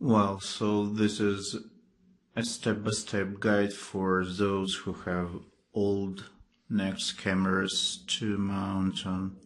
Well, so this is a step-by-step guide for those who have old NEX cameras to mount on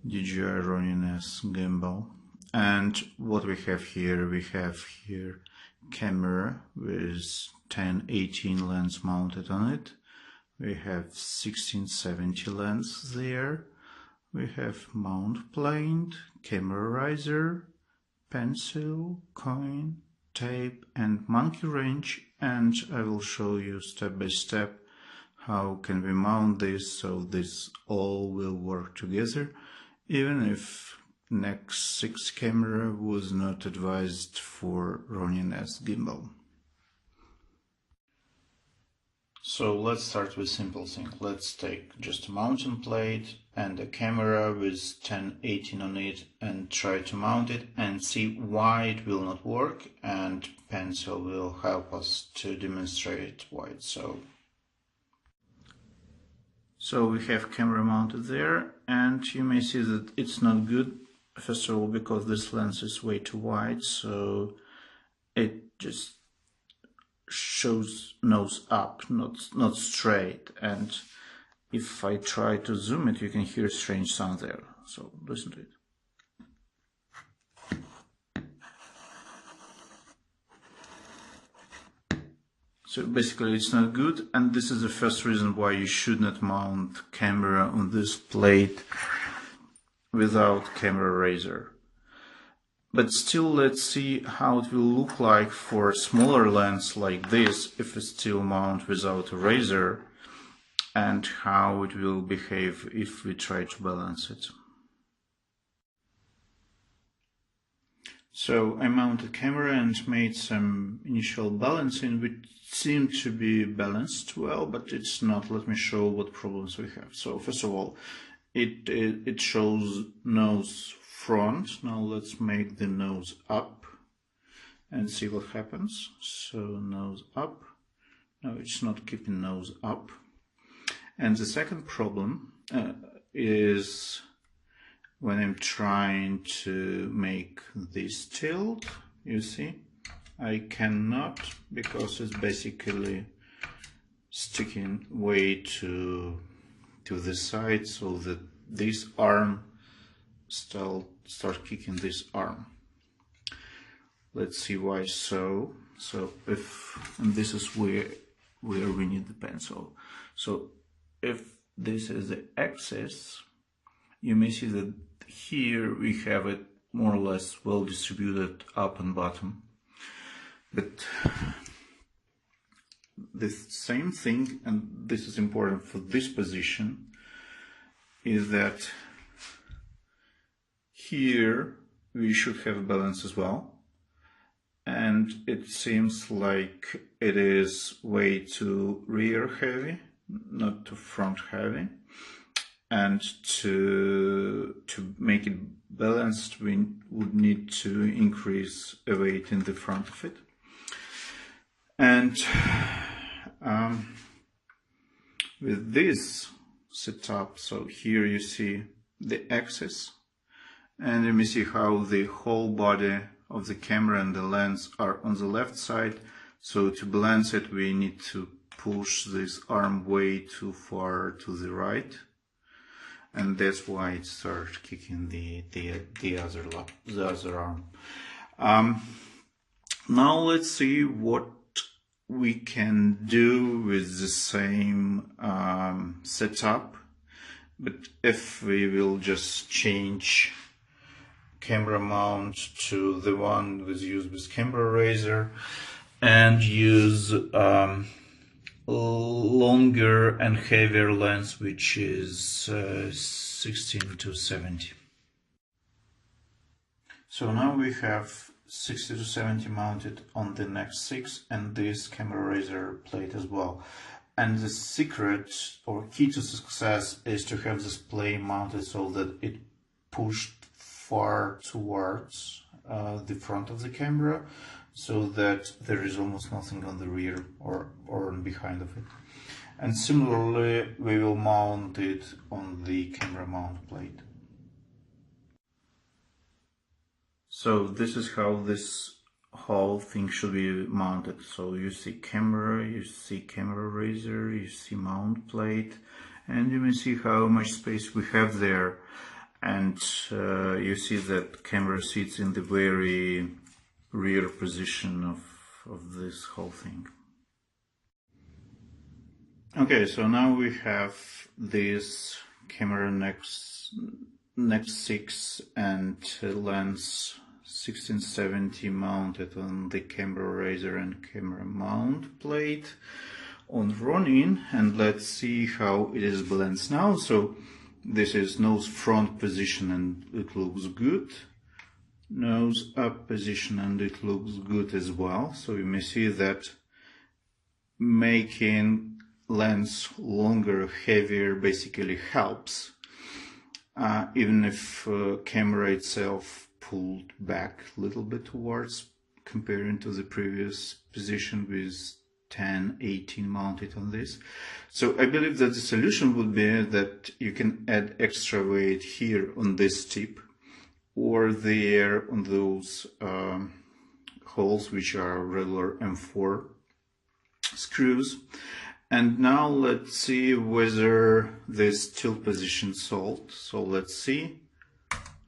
DJI Ronin S gimbal. And what we have here camera with 10-18 lens mounted on it. We have 1670 lens there. We have mount plane, camera riser, pencil, coin, tape and monkey wrench, and I will show you step by step how can we mount this so this all will work together, even if NEX-6 camera was not advised for Ronin S gimbal. So let's start with simple thing. Let's take just a mounting plate and a camera with 10-18 on it and try to mount it and see why it will not work, and pencil will help us to demonstrate why it's so. So we have camera mounted there, and you may see that it's not good. First of all, because this lens is way too wide, so it just shows nose up, not straight, and if I try to zoom it, you can hear a strange sound there, so listen to it. So basically it's not good, and this is the first reason why you should not mount camera on this plate without camera riser. But still, let's see how it will look like for a smaller lens like this if we still mount without a riser, and how it will behave if we try to balance it. So I mounted camera and made some initial balancing, which seemed to be balanced well, but it's not. Let me show what problems we have. So first of all, it shows nose front. Now let's make the nose up and see what happens. So nose up. No, it's not keeping nose up. And the second problem is when I'm trying to make this tilt, you see, I cannot, because it's basically sticking way to the side, so that this arm start kicking this arm. Let's see why so. So and this is where we need the pencil. So if this is the axis, you may see that here we have it more or less well distributed up and bottom. But the same thing, and this is important for this position, is that here we should have balance as well, and it seems like it is way too rear heavy, not too front heavy, and to make it balanced we would need to increase a weight in the front of it. And with this setup, so here you see the axis, and you may see how the whole body of the camera and the lens are on the left side. So to balance it, we need to push this arm way too far to the right, and that's why it starts kicking the other arm. Now let's see what we can do with the same setup, but if we will just change camera mount to the one was used with camera riser and use longer and heavier lens, which is 16-70. So now we have 60-70 mounted on the NEX-6 and this camera riser plate as well. And the secret or key to success is to have this plate mounted so that it pushed far towards the front of the camera, so that there is almost nothing on the rear or on behind of it. And similarly, we will mount it on the camera mount plate. So this is how this whole thing should be mounted. So you see camera, you see camera razor, you see mount plate, and you may see how much space we have there. And you see that camera sits in the very rear position of this whole thing. Okay, so now we have this camera NEX-6 and lens 1670 mounted on the camera razor and camera mount plate on Ronin, and let's see how it is balanced now. So this is nose front position and it looks good. Nose up position and it looks good as well. So you may see that making lens longer, heavier basically helps, even if camera itself pulled back a little bit towards comparing to the previous position with 10-18 mounted on this. So I believe that the solution would be that you can add extra weight here on this tip or there on those holes which are regular M4 screws. And now let's see whether this tilt position solved. So let's see.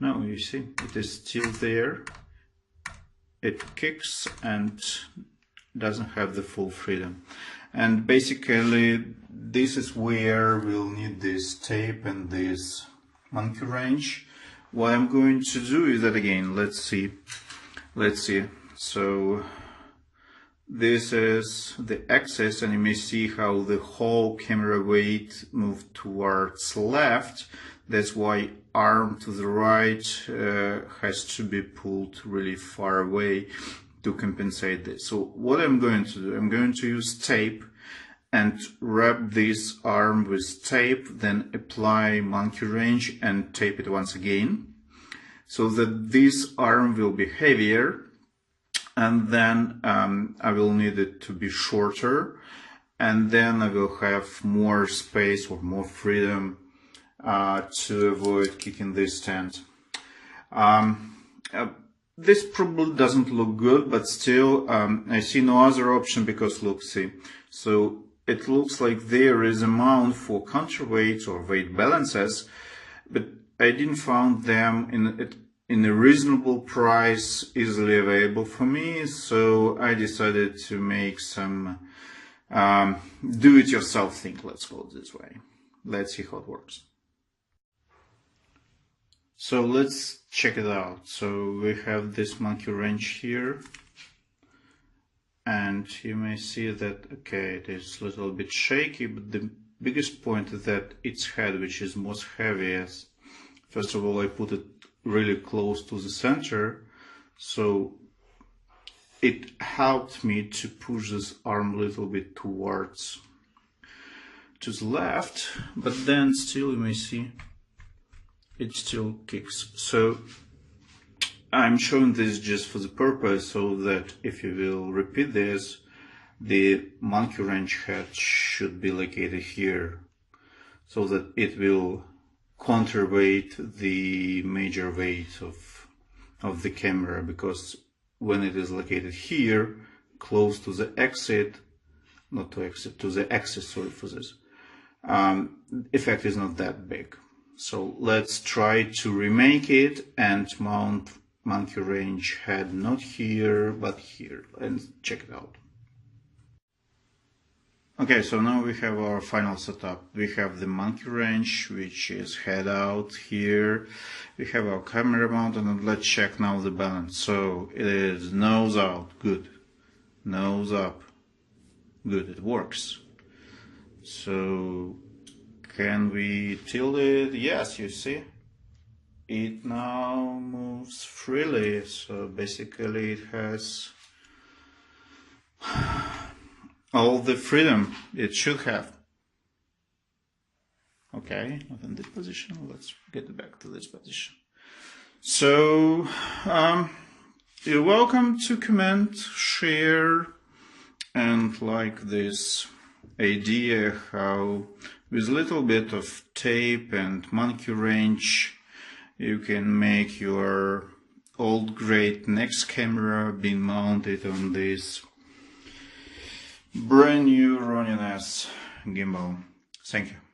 Now you see it is still there. It kicks and doesn't have the full freedom. And basically this is where we'll need this tape and this monkey wrench. What I'm going to do is that again, let's see. So this is the axis, and you may see how the whole camera weight moved towards left. That's why arm to the right has to be pulled really far away to compensate this. So what I'm going to do, I'm going to use tape and wrap this arm with tape, then apply monkey wrench and tape it once again, so that this arm will be heavier. And then I will need it to be shorter, and then I will have more space or more freedom to avoid kicking this stand. This probably doesn't look good, but still I see no other option, because look, see, so it looks like there is a mount for counterweights or weight balances, but I didn't find them in a reasonable price, easily available for me, so I decided to make some do-it-yourself thing, let's call it this way. Let's see how it works. So let's check it out. So we have this monkey wrench here, and you may see that, okay, it is a little bit shaky, but the biggest point is that its head, which is most heaviest, first of all, I put it really close to the center, so it helped me to push this arm a little bit towards to the left, but then still you may see it still kicks. So I'm showing this just for the purpose, so that if you will repeat this, the monkey wrench head should be located here, so that it will counterweight the major weight of the camera, because when it is located here close to the exit, not to exit, to the axis, sorry for this, effect is not that big. So let's try to remake it and mount monkey wrench head not here but here, and check it out. Okay, so now we have our final setup. We have the monkey wrench, which is head out here. We have our camera mount, and let's check now the balance. So it is nose out, good. Nose up, good, it works. So can we tilt it? Yes, you see. It now moves freely, so basically it has all the freedom it should have. Okay, not in this position. Let's get back to this position. So you're welcome to comment, share, and like this idea how with a little bit of tape and monkey wrench you can make your old great NEX camera being mounted on this brand new Ronin S gimbal. Thank you.